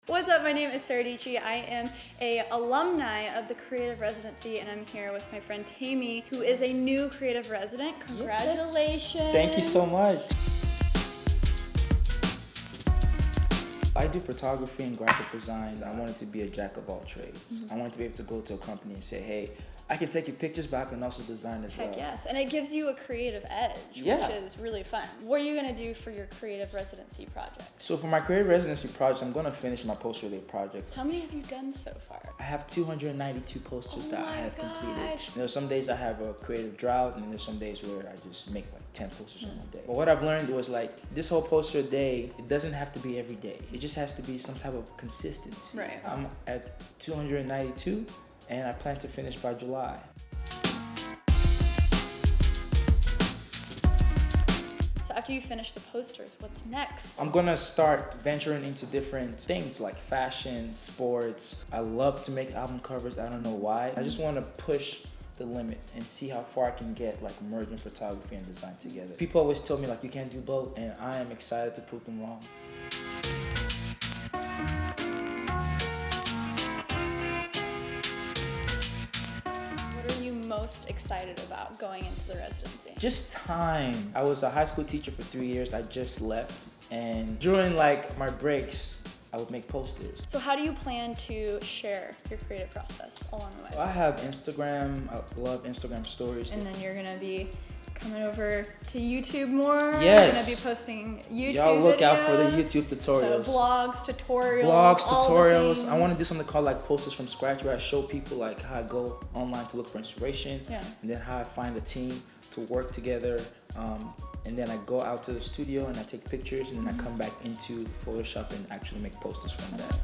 What's up? My name is Sara Dietschy. I am an alumni of the Creative Residency, and I'm here with my friend Temi, who is a new Creative Resident. Congratulations! Thank you so much. I do photography and graphic design. I wanted to be a jack of all trades. I wanted to be able to go to a company and say, hey, I can take your pictures, but I can also design as well. Heck yes, and it gives you a creative edge, which is really fun. What are you going to do for your creative residency project? So for my creative residency project, I'm going to finish my poster-related project. How many have you done so far? I have 292 posters that I have completed. There's some days I have a creative drought, and there's some days where I just make like 10 posters in one day. But what I've learned was like, this whole poster a day, it doesn't have to be every day. It just has to be some type of consistency. Right. I'm at 292. And I plan to finish by July. So after you finish the posters, what's next? I'm gonna start venturing into different things like fashion, sports. I love to make album covers, I don't know why. I just wanna push the limit and see how far I can get, like merging photography and design together. People always tell me like you can't do both, and I am excited to prove them wrong. Most excited about going into the residency? Just time. I was a high school teacher for 3 years. I just left, and during like my breaks, I would make posters. So how do you plan to share your creative process along the way? Well, I have Instagram. I love Instagram stories. And then you're gonna be coming over to YouTube more. Yes. You're gonna be posting YouTube Y'all look videos, out for the YouTube tutorials. So vlogs, tutorials. Tutorials. I want to do something called like posters from scratch, where I show people like how I go online to look for inspiration, and then how I find a team to work together. And then I go out to the studio and I take pictures, and then I come back into Photoshop and actually make posters from that.